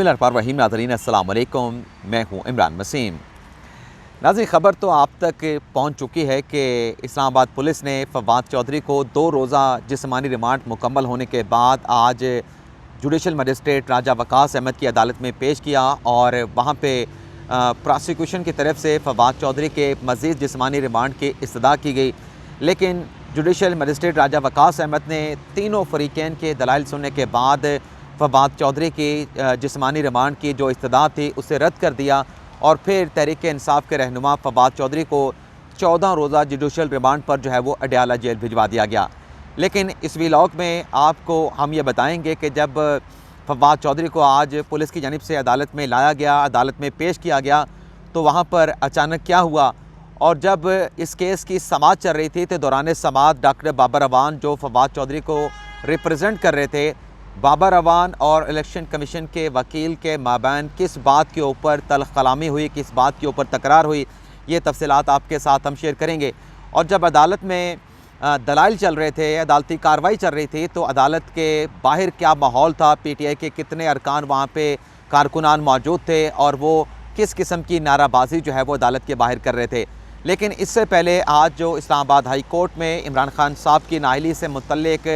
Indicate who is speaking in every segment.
Speaker 1: बिस्मिल्लाहिर्रहमानिर्रहीम। नाज़रीन अस्सलाम वालेकुम, मैं हूँ इमरान वसीम। नाज़रीन, ख़बर तो आप तक पहुँच चुकी है कि इस्लामाबाद पुलिस ने फवाद चौधरी को 2 रोज़ा जिस्मानी रिमांड मुकम्मल होने के बाद आज जुडिशल मजिस्ट्रेट राजा वकास अहमद की अदालत में पेश किया और वहाँ पे प्रोसिक्यूशन की तरफ से फवाद चौधरी के मज़ीद जिस्मानी रिमांड की इस्तदा की गई। लेकिन जुडिशल मजिस्ट्रेट राजा वकास अहमद ने तीनों फ़रीक़ैन के दलाइल सुनने के बाद फवाद चौधरी की जिस्मानी रिमांड की जो इस्तदा थी उसे रद्द कर दिया और फिर तहरीक इंसाफ के रहनुमा फवाद चौधरी को 14 रोज़ा जुडिशल रिमांड पर जो है वो अडयाला जेल भिजवा दिया गया। लेकिन इस व्लॉग में आपको हम ये बताएंगे कि जब फवाद चौधरी को आज पुलिस की जानिब से अदालत में लाया गया, अदालत में पेश किया गया, तो वहाँ पर अचानक क्या हुआ। और जब इस केस की समाअत चल रही थी तो दौरान समाअत डॉक्टर बाबर अवान जो फवाद चौधरी को रिप्रेजेंट कर रहे थे, बाबर अवान और इलेक्शन कमीशन के वकील के माबैन किस बात के ऊपर तल्ख़ कलामी हुई, किस बात के ऊपर तकरार हुई, ये तफसीलात आपके साथ हम शेयर करेंगे। और जब अदालत में दलाइल चल रहे थे, अदालती कार्रवाई चल रही थी, तो अदालत के बाहर क्या माहौल था, PTI के कितने अरकान वहाँ पे कारकुनान मौजूद थे और वो किस किस्म की नाराबाजी जो है वो अदालत के बाहर कर रहे थे। लेकिन इससे पहले आज जो इस्लामाबाद हाई कोर्ट में इमरान खान साहब की नाअहली से मुतल्लिक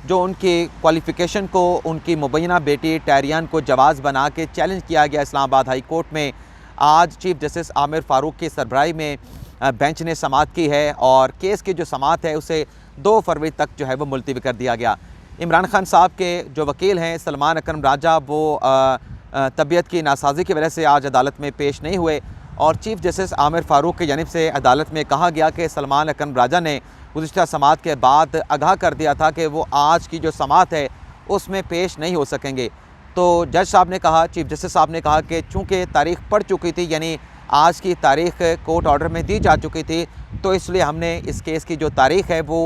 Speaker 1: जो उनकी क्वालिफ़िकेशन को उनकी मुबैना बेटी टैरियान को जवाज़ बना के चैलेंज किया गया इस्लामाबाद हाई कोर्ट में, आज चीफ़ जस्टिस आमिर फ़ारूक की सरबराही में बेंच ने समाअत की है और केस की जो समाअत है उसे 2 फरवरी तक जो है वो मुलतवी कर दिया गया। इमरान खान साहब के जो वकील हैं सलमान अकरम राजा, वो तबीयत की नासाजी की वजह से आज अदालत में पेश नहीं हुए और चीफ़ जस्टिस आमिर फ़ारूक की जानिब से अदालत में कहा गया कि सलमान अकरम राजा ने गुज़िश्ता समाअत के बाद आगाह कर दिया था कि वो आज की जो समाअत है उसमें पेश नहीं हो सकेंगे। तो जज साहब ने कहा, चीफ़ जस्टिस साहब ने कहा कि चूँकि तारीख़ पड़ चुकी थी, यानी आज की तारीख़ कोर्ट ऑर्डर में दी जा चुकी थी, तो इसलिए हमने इस केस की जो तारीख़ है वो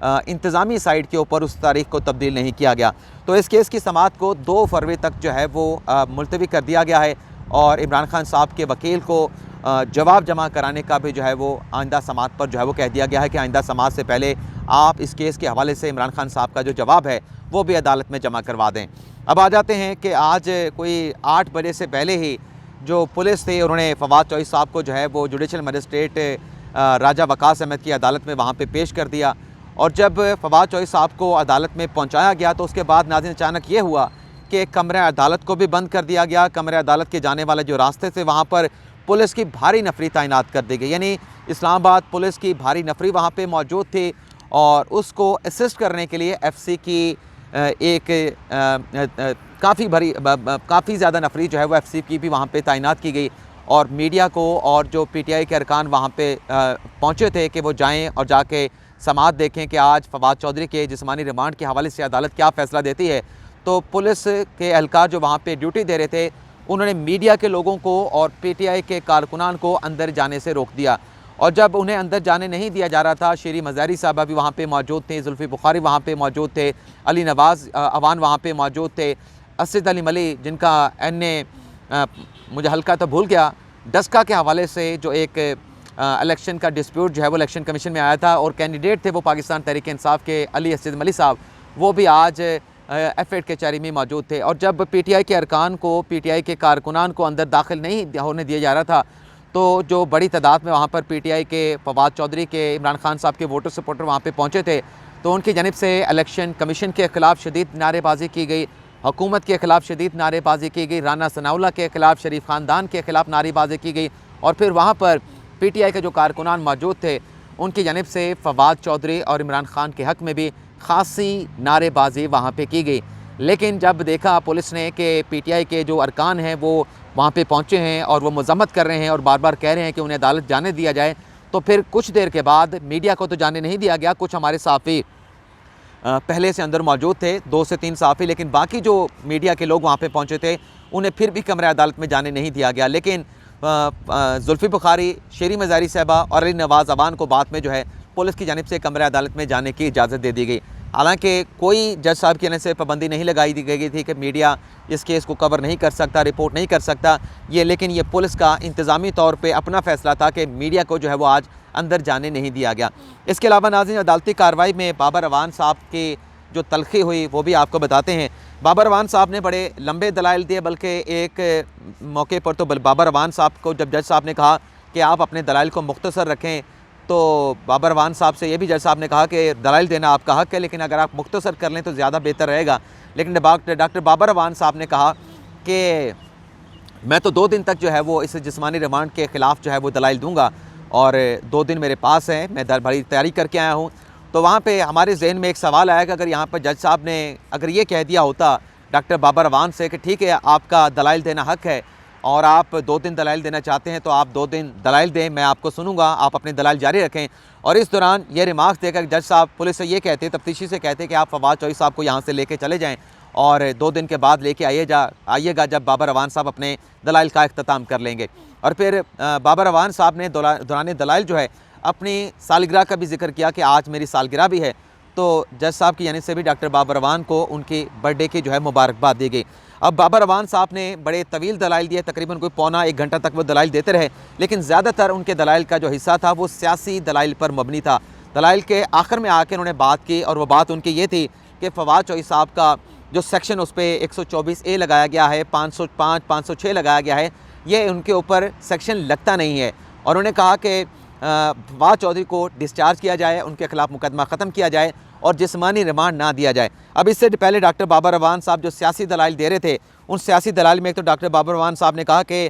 Speaker 1: इंतज़ामी साइड के ऊपर उस तारीख़ को तब्दील नहीं किया गया। तो इस केस की समाअत को 2 फरवरी तक जो है वो मुलतवी कर दिया गया है और इमरान खान साहब के वकील को जवाब जमा कराने का भी जो है वो आइंदा समाअत पर जो है वो कह दिया गया है कि आइंदा समाअत से पहले आप इस केस के हवाले से इमरान खान साहब का जो जवाब है वो भी अदालत में जमा करवा दें। अब आ जाते हैं कि आज कोई 8 बजे से पहले ही जो पुलिस थी उन्होंने फवाद चौधरी साहब को जो है वो जुडिशल मजिस्ट्रेट राजा वकास अहमद की अदालत में वहाँ पर पेश कर दिया। और जब फवाद चौधरी साहब को अदालत में पहुँचाया गया तो उसके बाद नाज़रीन अचानक ये हुआ कि कमरे अदालत को भी बंद कर दिया गया। कमरे अदालत के जाने वाले जो रास्ते थे वहाँ पर पुलिस की भारी नफरी तैनात कर दी गई, यानी इस्लामाबाद पुलिस की भारी नफरी वहाँ पे मौजूद थी और उसको असिस्ट करने के लिए FC की एक काफ़ी ज़्यादा नफरी जो है वो FC की भी वहाँ पे तैनात की गई और मीडिया को और जो PTI के अरकान वहाँ पे पहुँचे थे कि वो जाएँ और जाके समाअत देखें कि आज फवाद चौधरी के जिस्मानी रिमांड के हवाले से अदालत क्या फ़ैसला देती है। तो पुलिस के एहलकार जो वहाँ पे ड्यूटी दे रहे थे उन्होंने मीडिया के लोगों को और PTI के कारकुनान को अंदर जाने से रोक दिया और जब उन्हें अंदर जाने नहीं दिया जा रहा था, शेरी मज़ारी साहबा भी वहाँ पे मौजूद थे, जुल्फ़ी बुखारी वहाँ पे मौजूद थे, अली नवाज़ अवान वहाँ पे मौजूद थे, असद अली मली जिनका NA मुझे हल्का तो भूल गया, डस्का के हवाले से जो एक इलेक्शन का डिस्प्यूट जो है वो इलेक्शन कमीशन में आया था और कैंडिडेट थे वो पाकिस्तान तहरीक इंसाफ के अली असद मली साहब, वो भी आज F8 कचहरी में मौजूद थे। और जब PTI के अरकान को, PTI के कारकुनान को अंदर दाखिल नहीं होने दिया जा रहा था, तो जो बड़ी तादाद में वहाँ पर PTI के फवाद चौधरी के, इमरान खान साहब के वोटर सपोर्टर वहाँ पे पहुँचे थे, तो उनकी जानिब से इलेक्शन कमीशन के ख़िलाफ़ शदीद नारेबाजी की गई, हुकूमत के ख़िलाफ़ शदीद नारेबाजी की गई, राना सनाउल्लाह के ख़िलाफ़, शरीफ ख़ानदान के ख़िलाफ़ नारेबाजी की गई और फिर वहाँ पर PTI के जो कारकुनान मौजूद थे उनकी जानिब से फवाद चौधरी और इमरान खान के हक़ में भी ख़ासी नारेबाजी वहाँ पे की गई। लेकिन जब देखा पुलिस ने कि PTI के जो अरकान हैं वो वहाँ पे पहुँचे हैं और वो मज़म्मत कर रहे हैं और बार बार कह रहे हैं कि उन्हें अदालत जाने दिया जाए, तो फिर कुछ देर के बाद मीडिया को तो जाने नहीं दिया गया। कुछ हमारे सहाफ़ी पहले से अंदर मौजूद थे, 2 से 3 सहाफ़ी, लेकिन बाकी जो मीडिया के लोग वहाँ पर पहुँचे थे उन्हें फिर भी कमरे अदालत में जाने नहीं दिया गया। लेकिन जुल्फ़ी बुखारी, शेरी मज़ारी साहबा और अली नवाज़ अवान को बाद में जो है पुलिस की जानिब से कमरे अदालत में जाने की इजाज़त दे दी गई। हालांकि कोई जज साहब की तरफ से पाबंदी नहीं लगाई दी गई थी कि मीडिया इस केस को कवर नहीं कर सकता, रिपोर्ट नहीं कर सकता ये, लेकिन ये पुलिस का इंतज़ामी तौर पे अपना फ़ैसला था कि मीडिया को जो है वो आज अंदर जाने नहीं दिया गया। इसके अलावा नाज़रीन, अदालती कार्रवाई में बाबर अवान साहब की जो तलखी हुई वो भी आपको बताते हैं। बाबर अवान साहब ने बड़े लंबे दलाइल दिए, बल्कि एक मौके पर तो बाबर अवान साहब को जब जज साहब ने कहा कि आप अपने दलाइल को मुख्तसर रखें, तो बाबर अवान साहब से ये भी जज साहब ने कहा कि दलाइल देना आपका हक़ है, लेकिन अगर आप मुख्तसर कर लें तो ज़्यादा बेहतर रहेगा। लेकिन डॉक्टर बाबर अवान साहब ने कहा कि मैं तो 2 दिन तक जो है वो इस जिस्मानी रिमांड के ख़िलाफ़ जो है वो दलाइल दूँगा, और 2 दिन मेरे पास हैं, मैं बड़ी तैयारी करके आया हूँ। तो वहाँ पे हमारे जहन में एक सवाल आया कि अगर यहाँ पर जज साहब ने अगर ये कह दिया होता डॉक्टर बाबर अवान से कि ठीक है आपका दलाइल देना हक़ है और आप 2 दिन दलाइल देना चाहते हैं तो आप 2 दिन दलाइल दें, मैं आपको सुनूंगा, आप अपने दलाइल जारी रखें। और इस दौरान ये रिमार्क्स देकर जज साहब पुलिस से ये कहते, तफ्तीशी से कहते कि आप फवाद चौधरी साहब को यहाँ से लेके चले जाएँ और 2 दिन के बाद लेके आइएगा जब बाबर अवान साहब अपने दलाइल का इख्तिताम कर लेंगे। और फिर बाबर अवान साहब ने दौरान दलाइल जो है अपनी सालगिरह का भी जिक्र किया कि आज मेरी सालगिरह भी है। तो जज साहब की यानी से भी डॉक्टर बाबर अवान को उनकी बर्थडे की जो है मुबारकबाद दी गई। अब बाबर अवान साहब ने बड़े तवील दलाइल दिए, तकरीबन कोई पौना 1 घंटा तक वो दलाइल देते रहे, लेकिन ज़्यादातर उनके दलाइल का जो हिस्सा था वो सियासी दलाइल पर मबनी था। दलाइल के आखिर में आके उन्होंने बात की और वो बात उनकी ये थी कि फवाद चौधरी साहब का जो सेक्शन उस पर 124A लगाया गया है, 505, 506 लगाया गया है, ये उनके ऊपर सेक्शन लगता नहीं है। और उन्होंने कहा कि फवाद चौधरी को डिस्चार्ज किया जाए, उनके खिलाफ मुकदमा ख़त्म किया जाए और जिस्मानी रिमांड ना दिया जाए। अब इससे पहले डॉक्टर बाबर अवान साहब जो सियासी दलाइल दे रहे थे, उन सियासी दलाइल में एक तो डॉक्टर बाबर अवान साहब ने कहा कि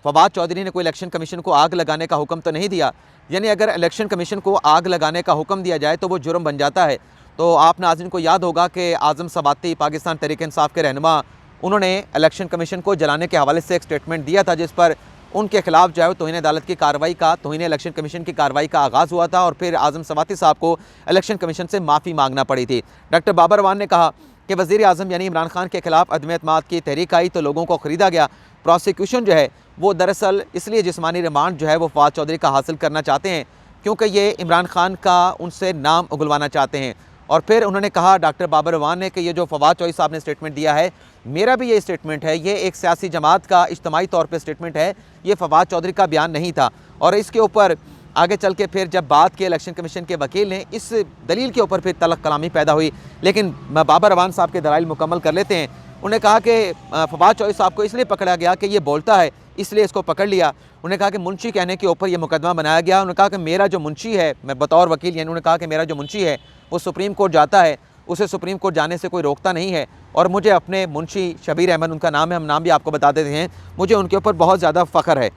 Speaker 1: फवाद चौधरी ने कोई इलेक्शन कमीशन को आग लगाने का हुक्म तो नहीं दिया, यानी अगर इलेक्शन कमीशन को आग लगाने का हुक्म दिया जाए तो वो जुर्म बन जाता है। तो आप नाज़रीन को याद होगा कि आज़म सबाती पाकिस्तान तहरीक इंसाफ के रहनुमा, उन्होंने इलेक्शन कमीशन को जलाने के हवाले से एक स्टेटमेंट दिया था जिस पर उनके खिलाफ जो है तौहीन अदालत की कार्रवाई का, तौहीन इलेक्शन कमीशन की कार्रवाई का आगाज़ हुआ था और फिर आज़म सबाती साहब को इलेक्शन कमीशन से माफ़ी मांगना पड़ी थी। डॉक्टर बाबर अवान ने कहा कि वज़ीर आज़म यानी इमरान खान के खिलाफ अदम एतमाद की तहरीक आई तो लोगों को ख़रीदा गया। प्रोसिक्यूशन जो है वो दरअसल इसलिए जिस्मानी रिमांड जो है वो फवाद चौधरी का हासिल करना चाहते हैं क्योंकि ये इमरान खान का उनसे नाम उगलवाना चाहते हैं। और फिर उन्होंने कहा डॉक्टर बाबर अवान ने कि ये जो फवाद चौधरी साहब ने स्टेटमेंट दिया है, मेरा भी ये स्टेटमेंट है, ये एक सियासी जमात का इज्तमाही तौर पे स्टेटमेंट है, ये फवाद चौधरी का बयान नहीं था। और इसके ऊपर आगे चल के फिर जब बात की इलेक्शन कमीशन के वकील ने, इस दलील के ऊपर फिर तलख कलामी पैदा हुई। लेकिन बाबर अवान साहब के दलाइल मुकम्मल कर लेते हैं। उन्होंने कहा कि फवाद चौधरी साहब को इसलिए पकड़ा गया कि ये बोलता है, इसलिए इसको पकड़ लिया। उन्होंने कहा कि मुंशी कहने के ऊपर ये मुकदमा बनाया गया। उन्होंने कहा कि मेरा जो मुंशी है, मैं बतौर वकील, यानी उन्होंने कहा कि मेरा जो मुंशी है वो सुप्रीम कोर्ट जाता है, उसे सुप्रीम कोर्ट जाने से कोई रोकता नहीं है और मुझे अपने मुंशी शबीर अहमद, उनका नाम है, हम नाम भी आपको बता देते हैं, मुझे उनके ऊपर बहुत ज़्यादा फ़ख्र है।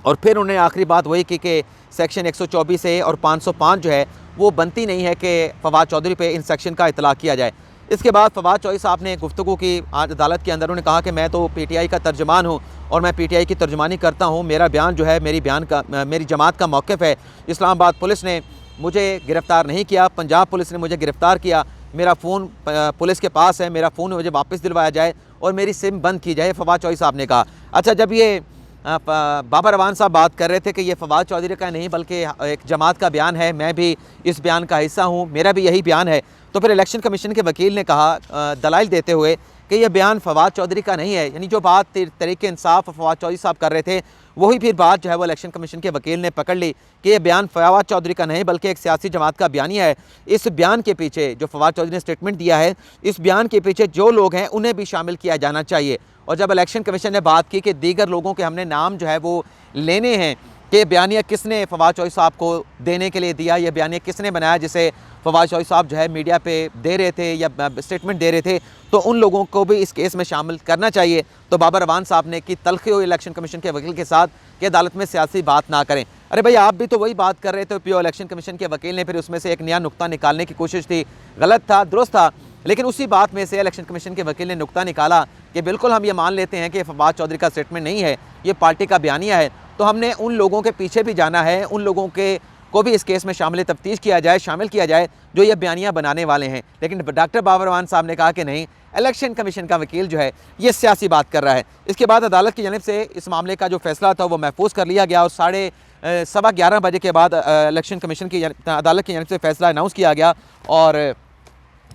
Speaker 1: और फिर उन्होंने आखिरी बात वही की कि सेक्शन 124A और 505 जो है वो बनती नहीं है कि फवाद चौधरी पे इन सेक्शन का इतलाक़ किया जाए। इसके बाद फवाद चौधरी साहब ने गुफ्तगू की आज अदालत के अंदर। उन्होंने कहा कि मैं तो PTI का तर्जमान हूँ और मैं PTI की तर्जमानी करता हूँ, मेरा बयान जो है मेरी जमात का मौक़िफ़ है। इस्लामाबाद पुलिस ने मुझे गिरफ़्तार नहीं किया, पंजाब पुलिस ने मुझे गिरफ़्तार किया, मेरा फ़ोन पुलिस के पास है, मेरा फ़ोन मुझे वापस दिलवाया जाए और मेरी सिम बंद की जाए, फवाद चौधरी साहब ने कहा। अच्छा, जब ये बाबर अवान साहब बात कर रहे थे कि ये फवाद चौधरी का नहीं बल्कि एक जमात का बयान है, मैं भी इस बयान का हिस्सा हूँ, मेरा भी यही बयान है, तो फिर इलेक्शन कमीशन के वकील ने कहा दलाइल देते हुए कि यह बयान फवाद चौधरी का नहीं है। यानी जो बात तहरीक इंसाफ फवाद चौधरी साहब कर रहे थे वही फिर बात जो है वो इलेक्शन कमीशन के वकील ने पकड़ ली कि यह बयान फवाद चौधरी का नहीं बल्कि एक सियासी जमात का बयानिया है। इस बयान के पीछे जो फवाद चौधरी ने स्टेटमेंट दिया है, इस बयान के पीछे जो लोग हैं उन्हें भी शामिल किया जाना चाहिए। और जब इलेक्शन कमीशन ने बात की कि दीगर लोगों के हमने नाम जो है वो लेने हैं कि बयानिया किसने फवाद चौधरी साहब को देने के लिए दिया, यह बयानिया किसने बनाया जिसे फवाद चौधरी साहब जो है मीडिया पे दे रहे थे या स्टेटमेंट दे रहे थे, तो उन लोगों को भी इस केस में शामिल करना चाहिए। तो बाबर अवान साहब ने की तलखी हुई इलेक्शन कमीशन के वकील के साथ कि अदालत में सियासी बात ना करें। अरे भाई, आप भी तो वही बात कर रहे थे, पीओ इलेक्शन कमीशन के वकील ने फिर उसमें से एक नया नुक्ता निकालने की कोशिश थी, गलत था, दुरुस्त था, लेकिन उसी बात में से इलेक्शन कमीशन के वकील ने नुक्ता निकाला कि बिल्कुल हम ये मान लेते हैं कि फवाद चौधरी का स्टेटमेंट नहीं है, ये पार्टी का बयानिया है। तो हमने उन लोगों के पीछे भी जाना है, उन लोगों के को भी इस केस में शामिल तफ्तीश किया जाए, शामिल किया जाए जो ये बयानिया बनाने वाले हैं। लेकिन डॉक्टर बाबर अवान साहब ने कहा कि नहीं, इलेक्शन कमीशन का वकील जो है ये सियासी बात कर रहा है। इसके बाद अदालत की जानिब से इस मामले का जो फैसला था वो महफूज कर लिया गया और 11:15 बजे के बाद इलेक्शन कमीशन की अदालत की जानिब से फैसला अनाउंस किया गया और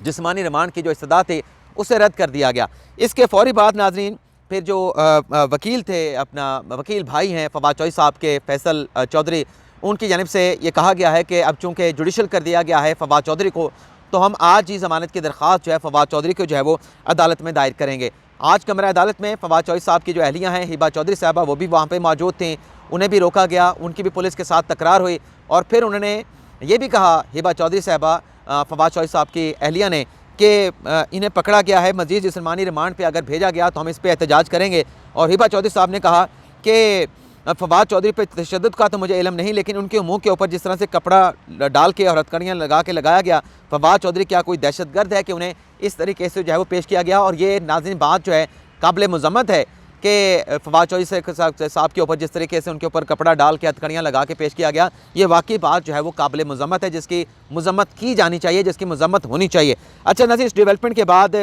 Speaker 1: जिस्मानी रिमांड की जो इस्तदा थी उसे रद्द कर दिया गया। इसके फौरी बाद नाजरीन फिर जो वकील थे, अपना वकील भाई हैं फवाद चौधरी साहब के, फैसल चौधरी, उनकी जानिब से ये कहा गया है कि अब चूँकि जुडिशल कर दिया गया है फवाद चौधरी को, तो हम आज ही ज़मानत की दरख्वास्त जो है फवाद चौधरी को जो है वो अदालत में दायर करेंगे। आज कमरा अदालत में फवाद चौधरी साहब की जो अहलियाँ हैं, हिबा चौधरी साहबा, वो भी वहाँ पर मौजूद थी। उन्हें भी रोका गया, उनकी भी पुलिस के साथ तकरार हुई और फिर उन्होंने ये भी कहा, हिबा चौधरी साहबा, फवाद चौधरी साहब की अहलिया ने, कि इन्हें पकड़ा गया है, मज़ीद जिस्मानी रिमांड पे अगर भेजा गया तो हम इस पर एहतजाज करेंगे। और हिबा चौधरी साहब ने कहा कि फवाद चौधरी पे तशद्दुद का तो मुझे इल्म नहीं, लेकिन उनके मुंह के ऊपर जिस तरह से कपड़ा डाल के और हथकड़ियाँ लगा के लगाया गया, फवाद चौधरी क्या कोई दहशतगर्द है कि उन्हें इस तरीके से जो है वो पेश किया गया। और ये नाज़रीन बात जो है काबिल मज़म्मत है कि फवाद चौधरी साहब के ऊपर जिस तरीके से उनके ऊपर कपड़ा डाल के हथकड़ियाँ लगा के पेश किया गया, ये वाकई बात जो है वो काबिल मज़म्मत है, जिसकी मज़म्मत की जानी चाहिए, जिसकी मज़म्मत होनी चाहिए। अच्छा नाज़रीन, इस डेवलपमेंट के बाद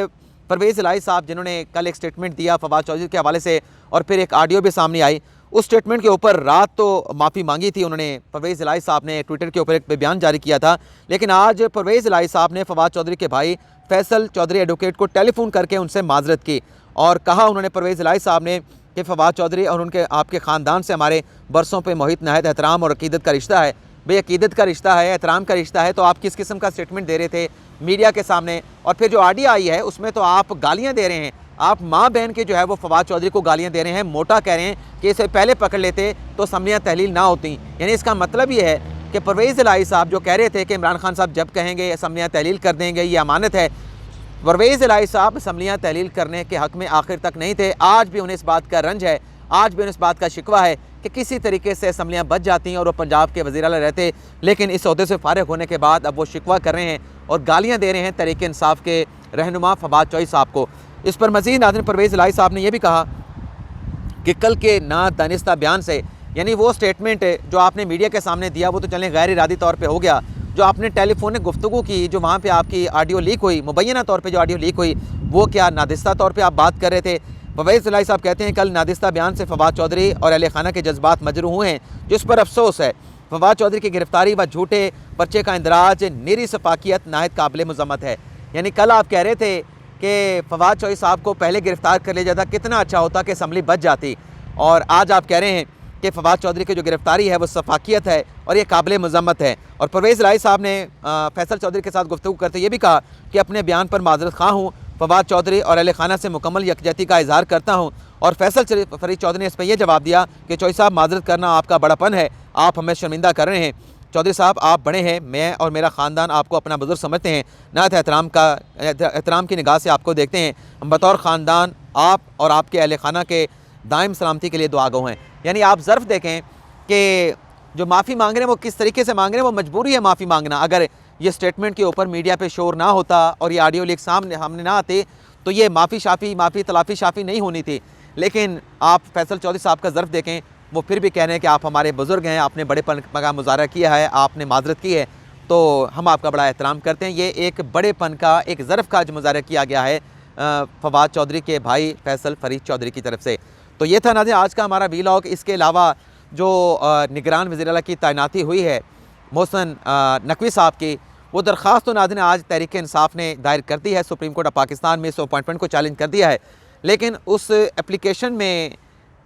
Speaker 1: परवेज़ इलाही साहब, जिन्होंने कल एक स्टेटमेंट दिया फवाद चौधरी के हवाले से और फिर एक ऑडियो भी सामने आई, उस स्टेटमेंट के ऊपर रात तो माफ़ी मांगी थी उन्होंने, परवेज़ इलाही साहब ने ट्विटर के ऊपर एक बयान जारी किया था, लेकिन आज परवेज़ इलाही साहब ने फवाद चौधरी के भाई फैसल चौधरी एडवोकेट को टेलीफोन करके उनसे माजरत की और कहा उन्होंने, परवेज़ इलाही साहब ने, कि फवाद चौधरी और उनके आपके ख़ानदान से हमारे बरसों पे मोहित नहायत एहतराम और अकीदत का रिश्ता है। भाई अकीदत का रिश्ता है, एहतराम का रिश्ता है, तो आप किस किस्म का स्टेटमेंट दे रहे थे मीडिया के सामने? और फिर जो ऑडियो आई है उसमें तो आप गालियाँ दे रहे हैं, आप माँ बहन के जो है वो फवाद चौधरी को गालियाँ दे रहे हैं, मोटा कह रहे हैं कि इसे पहले पकड़ लेते तो असम्बलियाँ तहलील ना होती। यानी इसका मतलब ये है कि परवेज़ इलाही साहब जो कह रहे थे कि इमरान खान साहब जब कहेंगे असम्बलियाँ तहलील कर देंगे, ये अमानत है, परवेज़ इलाही साहब असम्बलियाँ तहलील करने के हक़ में आखिर तक नहीं थे। आज भी उन्हें इस बात का रंज है, आज भी उन्हें इस बात का शिकवा है कि किसी तरीके से असम्बलियाँ बच जाती हैं और वो पंजाब के वज़ीर आला रहते, लेकिन इस ओहदे से फ़ारिग होने के बाद अब वो शिकवा कर रहे हैं और गालियाँ दे रहे हैं तहरीक इंसाफ के रहनुमा फवाद चौधरी साहब को। इस पर मज़ीद नाज़रीन परवेज़ इलाही साहब ने यह भी कहा कि कल के ना दानिस्ता बयान से, यानी वो स्टेटमेंट जो आपने मीडिया के सामने दिया वो तो चलें गैर इरादी तौर पर हो गया, जो आपने टेलीफोनिक गुफ्तगू की, जो वहाँ पे आपकी ऑडियो लीक हुई, मुबैना तौर पे जो ऑडियो लीक हुई, वो क्या नादिस्ता तौर पे आप बात कर रहे थे? परवेज़ इलाही साहब कहते हैं कल नादिस्ता बयान से फवाद चौधरी और अहले खाना के जज्बात मजरूह हुए हैं, जिस पर अफसोस है। फवाद चौधरी की गिरफ्तारी व झूठे पर्चे का इंदराज निरी सफाकियत नाहित काबिल मज़म्मत है। यानी कल आप कह रहे थे कि फवाद चौधरी साहब को पहले गिरफ्तार कर लिया जाता, कितना अच्छा होता कि असम्बली बच जाती, और आज आप कह रहे हैं कि फवाद चौधरी की जो गिरफ्तारी है वो सफाकियत है और ये काबिल मज़म्मत है। और परवेज़ इलाही साहब ने फैसल चौधरी के साथ गुफ्तगू करते ये भी कहा कि अपने बयान पर माजरत खां हूँ, फवाद चौधरी और अहले खाना से मुकम्मल यकजहती का इजहार करता हूँ। और फैसल फरीद चौधरी ने इस पर यह जवाब दिया कि चौधरी साहब माजरत करना आपका बड़ापन है, आप हमें शर्मिंदा कर रहे हैं। चौधरी साहब आप बड़े हैं, मैं और मेरा ख़ानदान आपको अपना बुजुर्ग समझते हैं, नायत एहतराम की निगाह से आपको देखते हैं। हम बतौर ख़ानदान आप और आपके अहले खाना के दायम सलामती के लिए दुआ गो हैं। यानी आप ज़र्फ़ देखें कि जो माफ़ी मांग रहे हैं वो किस तरीके से मांग रहे हैं, वो मजबूरी है माफ़ी मांगना। अगर ये स्टेटमेंट के ऊपर मीडिया पे शोर ना होता और ये ऑडियो लीक सामने ना आते तो ये माफ़ी तलाफ़ी शाफ़ी नहीं होनी थी। लेकिन आप फैसल चौधरी साहब का ज़र्फ़ देखें, वो फिर भी कह रहे हैं कि आप हमारे बुज़ुर्ग हैं, आपने बड़ेपन का मुज़ाहरा किया है, आपने माजरत की है, तो हम आपका बड़ा एहतराम करते हैं। ये एक बड़ेपन का, एक ज़र्फ़ का जो मुज़ाहरा किया गया है फवाद चौधरी के भाई फैसल फरीद चौधरी की तरफ से। तो ये था नाज़रीन आज का हमारा वीलॉग। इसके अलावा जो निगरान वज़ीर आला की तैनाती हुई है मोहसिन नकवी साहब की, वो दरख्वास्त तो नाज़रीन आज तहरीक इंसाफ ने दायर कर दी है सुप्रीम कोर्ट ऑफ पाकिस्तान में, इस अपॉइंटमेंट को चैलेंज कर दिया है। लेकिन उस एप्लीकेशन में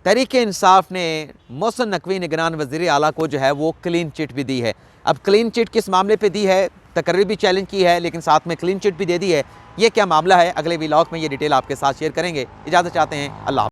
Speaker 1: तहरीक इंसाफ ने मोहसिन नकवी निगरान वज़ीर आला को जो है वो क्लीन चिट भी दी है। अब क्लीन चिट किस मामले पे दी है, तकर्री भी चैलेंज की है, लेकिन साथ में क्लीन चिट भी दे दी है। ये क्या मामला है, अगले व्लॉग में ये डिटेल आपके साथ शेयर करेंगे। इजाज़त चाहते हैं, अल्लाह।